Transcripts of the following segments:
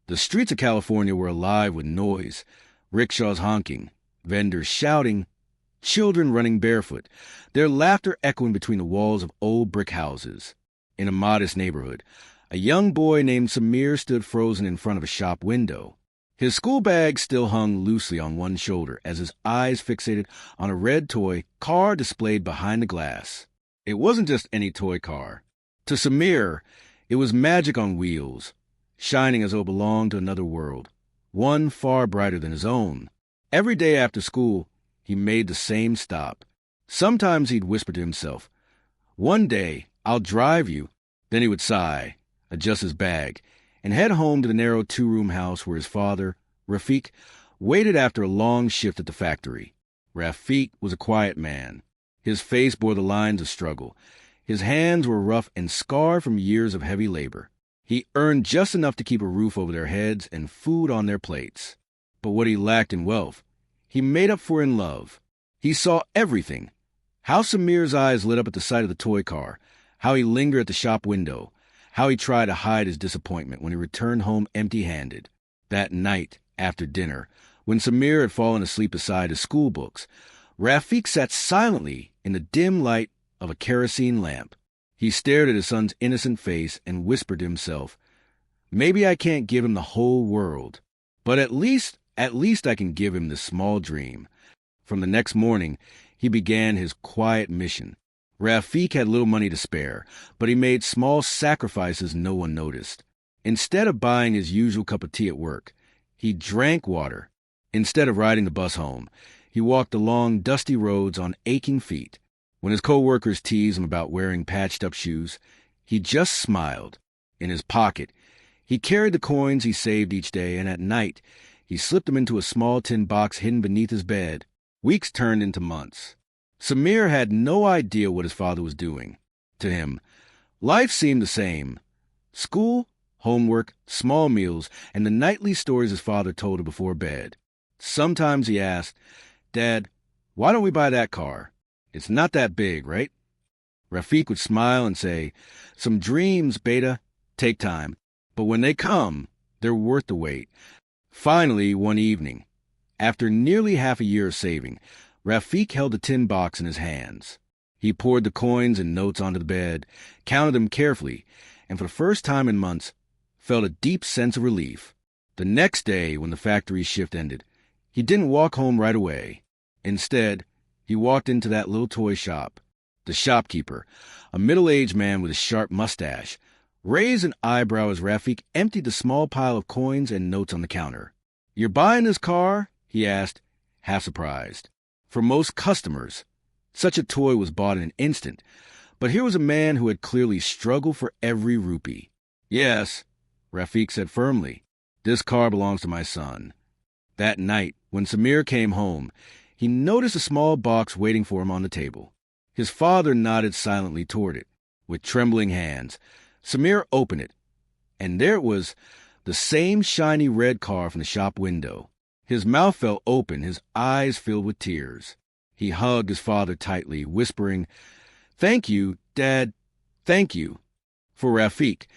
The streets of California were alive with noise, rickshaws honking, vendors shouting, children running barefoot, their laughter echoing between the walls of old brick houses. In a modest neighborhood, a young boy named Samir stood frozen in front of a shop window. His school bag still hung loosely on one shoulder as his eyes fixated on a red toy car displayed behind the glass. It wasn't just any toy car. To Samir, it was magic on wheels, shining as though it belonged to another world, one far brighter than his own. Every day after school, he made the same stop. Sometimes he'd whisper to himself, "One day, I'll drive you." Then he would sigh, adjust his bag, and head home to the narrow two-room house where his father, Rafiq, waited after a long shift at the factory. Rafiq was a quiet man. His face bore the lines of struggle. His hands were rough and scarred from years of heavy labor. He earned just enough to keep a roof over their heads and food on their plates. But what he lacked in wealth, he made up for in love. He saw everything. How Samir's eyes lit up at the sight of the toy car, how he lingered at the shop window, how he tried to hide his disappointment when he returned home empty-handed. That night, after dinner, when Samir had fallen asleep beside his school books, Rafiq sat silently in the dim light of a kerosene lamp. He stared at his son's innocent face and whispered to himself, "Maybe I can't give him the whole world, but at least I can give him this small dream." From the next morning, he began his quiet mission. Rafiq had little money to spare, but he made small sacrifices no one noticed. Instead of buying his usual cup of tea at work, he drank water. Instead of riding the bus home, he walked along dusty roads on aching feet. When his co-workers teased him about wearing patched-up shoes, he just smiled. In his pocket, he carried the coins he saved each day, and at night, he slipped them into a small tin box hidden beneath his bed. Weeks turned into months. Samir had no idea what his father was doing. To him, life seemed the same. School, homework, small meals, and the nightly stories his father told him before bed. Sometimes he asked, "Dad, why don't we buy that car? It's not that big, right?" Rafiq would smile and say, "Some dreams, beta, take time. But when they come, they're worth the wait." Finally, one evening, after nearly half a year of saving, Rafiq held the tin box in his hands. He poured the coins and notes onto the bed, counted them carefully, and for the first time in months, felt a deep sense of relief. The next day, when the factory shift ended, he didn't walk home right away. Instead, he walked into that little toy shop. The shopkeeper, a middle-aged man with a sharp mustache, raised an eyebrow as Rafiq emptied the small pile of coins and notes on the counter. "You're buying this car?" he asked, half surprised. For most customers, such a toy was bought in an instant, but here was a man who had clearly struggled for every rupee. "Yes," Rafiq said firmly, "this car belongs to my son." That night, when Samir came home, he noticed a small box waiting for him on the table. His father nodded silently toward it. With trembling hands, Samir opened it, and there it was, the same shiny red car from the shop window. His mouth fell open, his eyes filled with tears. He hugged his father tightly, whispering, "Thank you, Dad, thank you." For Rafiq,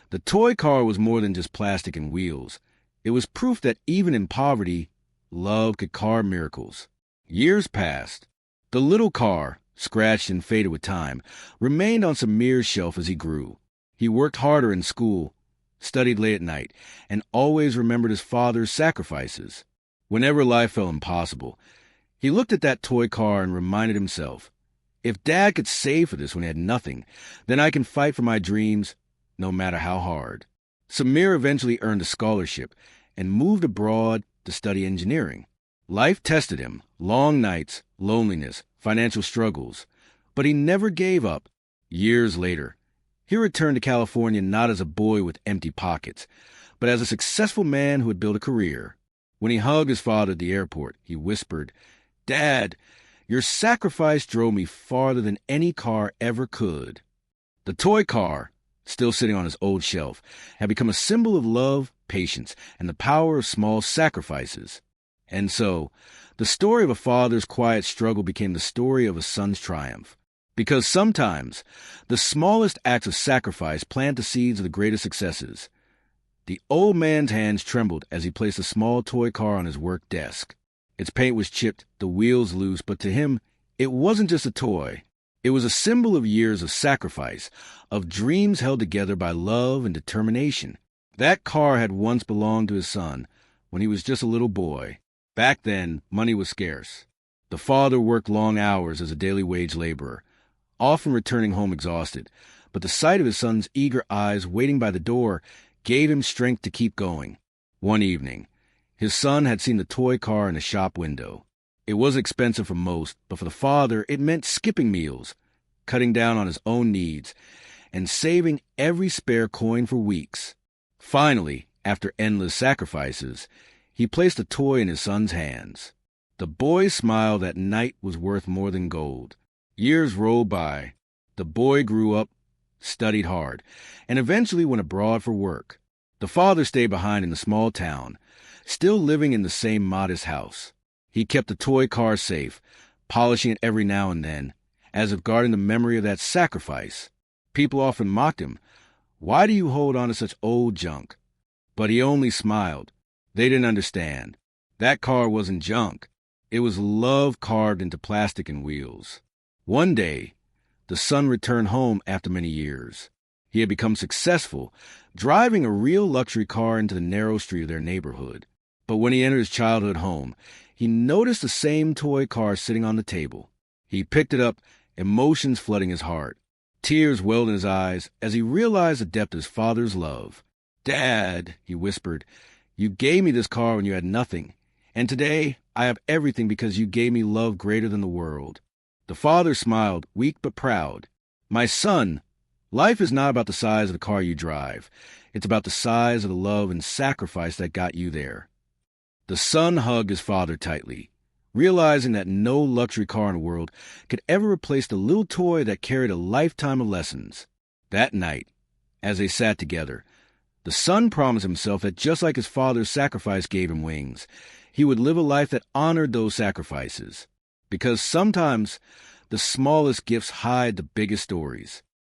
the toy car was more than just plastic and wheels. It was proof that even in poverty, love could carve miracles. Years passed. The little car, scratched and faded with time, remained on Samir's shelf as he grew. He worked harder in school, studied late at night, and always remembered his father's sacrifices. Whenever life felt impossible, he looked at that toy car and reminded himself, "If Dad could save for this when he had nothing, then I can fight for my dreams, no matter how hard." Samir eventually earned a scholarship and moved abroad to study engineering. Life tested him, long nights, loneliness, financial struggles, but he never gave up. Years later, he returned to California not as a boy with empty pockets, but as a successful man who had built a career. When he hugged his father at the airport, he whispered, "Dad, your sacrifice drove me farther than any car ever could." The toy car, still sitting on his old shelf, had become a symbol of love, patience, and the power of small sacrifices. And so, the story of a father's quiet struggle became the story of a son's triumph. Because sometimes, the smallest acts of sacrifice plant the seeds of the greatest successes. The old man's hands trembled as he placed a small toy car on his work desk. Its paint was chipped, the wheels loose, but to him, it wasn't just a toy. It was a symbol of years of sacrifice, of dreams held together by love and determination. That car had once belonged to his son when he was just a little boy. Back then, money was scarce. The father worked long hours as a daily wage laborer, often returning home exhausted, but the sight of his son's eager eyes waiting by the door gave him strength to keep going. One evening, his son had seen the toy car in a shop window. It was expensive for most, but for the father, it meant skipping meals, cutting down on his own needs, and saving every spare coin for weeks. Finally, after endless sacrifices, he placed the toy in his son's hands. The boy's smile that night was worth more than gold. Years rolled by. The boy grew up, studied hard, and eventually went abroad for work. The father stayed behind in the small town, still living in the same modest house. He kept the toy car safe, polishing it every now and then, as if guarding the memory of that sacrifice. People often mocked him. Why do you hold on to such old junk? But he only smiled. They didn't understand. That car wasn't junk. It was love carved into plastic and wheels. One day, the son returned home after many years. He had become successful, driving a real luxury car into the narrow street of their neighborhood. But when he entered his childhood home, he noticed the same toy car sitting on the table. He picked it up, emotions flooding his heart. Tears welled in his eyes as he realized the depth of his father's love. "Dad," he whispered, "you gave me this car when you had nothing, and today I have everything because you gave me love greater than the world." The father smiled, weak but proud. "My son, life is not about the size of the car you drive. It's about the size of the love and sacrifice that got you there." The son hugged his father tightly, realizing that no luxury car in the world could ever replace the little toy that carried a lifetime of lessons. That night, as they sat together, the son promised himself that just like his father's sacrifice gave him wings, he would live a life that honored those sacrifices. Because sometimes the smallest gifts hide the biggest stories.